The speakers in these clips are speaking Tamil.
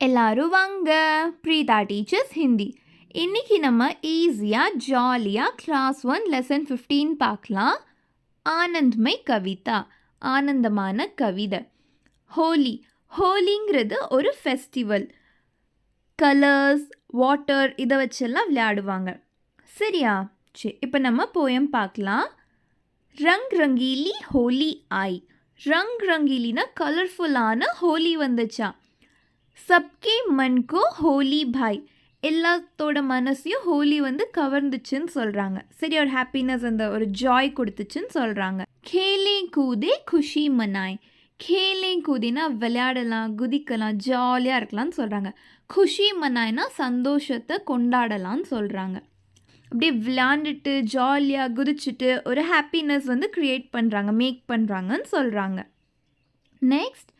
எல்லாரும் வாங்க. பிரீதா டீச்சர்ஸ் ஹிந்தி. இன்னைக்கு நம்ம ஈஸியாக ஜாலியாக கிளாஸ் 1 லெசன் 15 பார்க்கலாம். ஆனந்த்மய் கவிதா, ஆனந்தமான கவிதை. ஹோலி, ஹோலிங்கிறது ஒரு ஃபெஸ்டிவல். கலர்ஸ், வாட்டர் இதை வச்செல்லாம் விளையாடுவாங்க. சரியா? சரி, இப்போ நம்ம போயம் பார்க்கலாம். ரங் ரங்கீலி ஹோலி ஆய். ரங் ரங்கீலினா கலர்ஃபுல்லான ஹோலி வந்துச்சா. சப்கே மன்கோ ஹோலி பாய், எல்லாத்தோட மனசையும் ஹோலி வந்து கவர்ந்துச்சுன்னு சொல்கிறாங்க. சரி, ஒரு ஹாப்பினஸ், அந்த ஒரு ஜாய் கொடுத்துச்சுன்னு சொல்கிறாங்க. கேலே கூதே குஷி மனாய். கேலே கூதினா விளையாடலாம், குதிக்கலாம், ஜாலியாக இருக்கலாம்னு சொல்கிறாங்க. குஷி மனாய்னா சந்தோஷத்தை கொண்டாடலாம்னு சொல்கிறாங்க. அப்படியே விளையாண்டுட்டு ஜாலியாக குதிச்சுட்டு ஒரு ஹாப்பினஸ் வந்து க்ரியேட் பண்ணுறாங்க, மேக் பண்ணுறாங்கன்னு சொல்கிறாங்க. நெக்ஸ்ட்,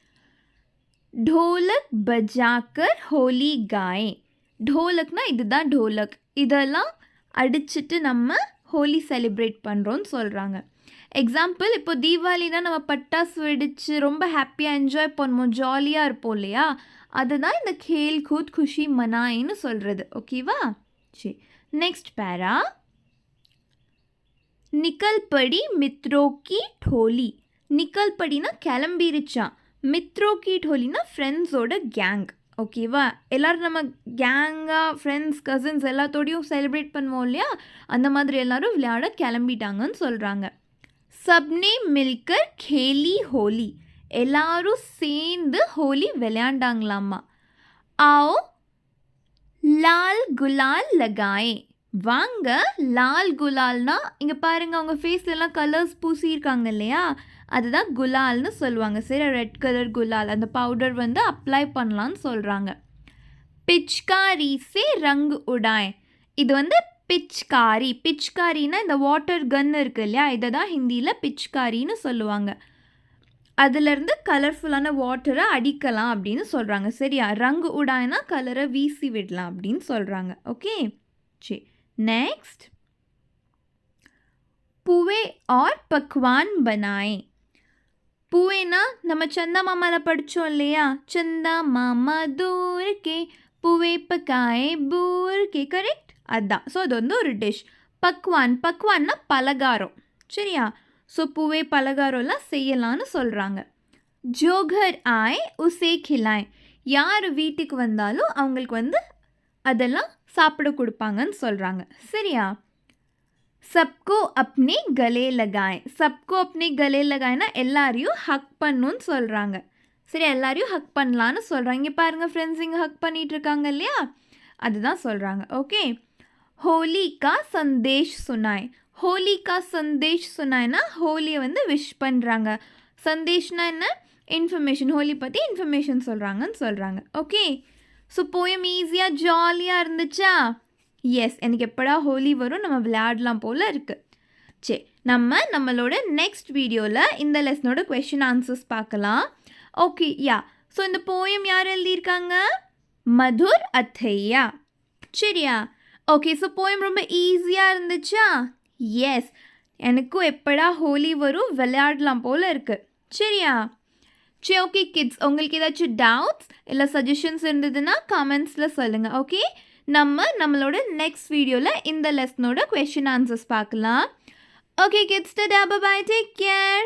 ढोलक बजाकर होली गाएं. ढोलकனா இதுதான் ढोलक. இதெல்லாம் அடிச்சுட்டு நம்ம ஹோலி செலிப்ரேட் பண்ணுறோன்னு சொல்கிறாங்க. எக்ஸாம்பிள், இப்போ தீபாவளினா நம்ம பட்டாசு வெடித்து ரொம்ப ஹாப்பியாக என்ஜாய் பண்ணுவோம், ஜாலியாக இருப்போம் இல்லையா? அதுதான் இந்த கேல் கூத் குஷி மனாயின்னு சொல்கிறது. ஓகேவா? சரி, நெக்ஸ்ட் பேரா. நிக்கல் படி மித்ரோ கி டோலி. நிக்கல் படினா கிளம்பிருச்சான். மித்ரோ கி டோலினா ஃப்ரெண்ட்ஸோட கேங். ஓகேவா? எல்லோரும் நம்ம கேங்காக ஃப்ரெண்ட்ஸ், கசின்ஸ் எல்லாத்தோடையும் செலிப்ரேட் பண்ணுவோம் இல்லையா? அந்த மாதிரி எல்லோரும் விளையாட கிளம்பிட்டாங்கன்னு சொல்கிறாங்க. சப்னே மில்கர் கேலி ஹோலி. எல்லாரும் சேர்ந்து ஹோலி விளையாண்டாங்களாமா. ஆவோ லால் குலால் லகாயே. வாங்க, லால் குலால்னா இங்கே பாருங்கள், அவங்க ஃபேஸ்லலாம் கலர்ஸ் பூசியிருக்காங்க இல்லையா? அதுதான் குலால்னு சொல்லுவாங்க. சரி, ரெட் கலர் குலால், அந்த பவுடர் வந்து அப்ளை பண்ணலான்னு சொல்கிறாங்க. பிச்காரி சே ரங் உடாய். இது வந்து பிச்காரி. பிச்காரின்னா இந்த வாட்டர் கன் இருக்குது இல்லையா? இதை தான் ஹிந்தியில் பிச்காரின்னு சொல்லுவாங்க. அதுலேருந்து கலர்ஃபுல்லான வாட்டரை அடிக்கலாம் அப்படின்னு சொல்கிறாங்க. சரியா? ரங்கு உடாய்னா கலரை வீசி விடலாம் அப்படின்னு சொல்கிறாங்க. ஓகே, சரி. नेक्स्ट, पुए और पकवान बनाए. पुएना நம்ம चंदा मामाला படிச்சோம் இல்லையா? चंदा मामा दूर के पुए पकाए बूर के. கரெக்ட்? அதான். ஸோ அது வந்து ஒரு டிஷ். பக்வான், பக்வான்னா பலகாரம். சரியா? ஸோ புவே பலகாரம்லாம் செய்யலான்னு சொல்கிறாங்க. ஜோகர் ஆய் உசே கிலாய். யார் வீட்டுக்கு வந்தாலும் அவங்களுக்கு வந்து அதெல்லாம் சாப்பிட கொடுப்பாங்கன்னு சொல்கிறாங்க. சரியா? சப்கோ அப்னே கலே லகாய். சப்கோ அப்னே கலே லகாய்னா எல்லாரையும் ஹக் பண்ணுன்னு சொல்கிறாங்க. சரி, எல்லாரையும் ஹக் பண்ணலான்னு சொல்கிறாங்க. இங்கே பாருங்கள் ஃப்ரெண்ட்ஸ், இங்கே ஹக் பண்ணிகிட்டு இருக்காங்க இல்லையா? அதுதான் சொல்கிறாங்க. ஓகே. ஹோலி கா சந்தேஷ் சுனாய். ஹோலி கா சந்தேஷ் சுனாய்னா ஹோலியை வந்து விஷ் பண்ணுறாங்க. சந்தேஷ்னா என்ன? இன்ஃபர்மேஷன். ஹோலி பற்றி இன்ஃபர்மேஷன் சொல்கிறாங்கன்னு சொல்கிறாங்க. ஓகே. ஸோ போயம் ஈஸியாக ஜாலியாக இருந்துச்சா? எஸ், எனக்கு எப்படா ஹோலி வரும், நம்ம விளையாடலாம் போல் இருக்குது. சரி, நம்மளோட நெக்ஸ்ட் வீடியோவில் இந்த லெசனோட கொஷின் ஆன்சர்ஸ் பார்க்கலாம். ஓகே, யா. ஸோ இந்த போயம் யார் எழுதியிருக்காங்க? மதுர் அத்தையா. சரியா? ஓகே, ஸோ போயம் ரொம்ப ஈஸியாக இருந்துச்சா? எஸ், எனக்கும் எப்படா ஹோலி வரும், விளையாடலாம் போல் இருக்குது. சரியா? சரி, ஓகே கிட்ஸ், உங்களுக்கு ஏதாச்சும் டவுட்ஸ் இல்லை சஜஷன்ஸ் இருந்ததுன்னா கமெண்ட்ஸில் சொல்லுங்கள். ஓகே, நம்மளோட நெக்ஸ்ட் வீடியோவில் இந்த லெசனோட கொஷின் ஆன்சர்ஸ் பார்க்கலாம். Okay kids, tata, bye, take care.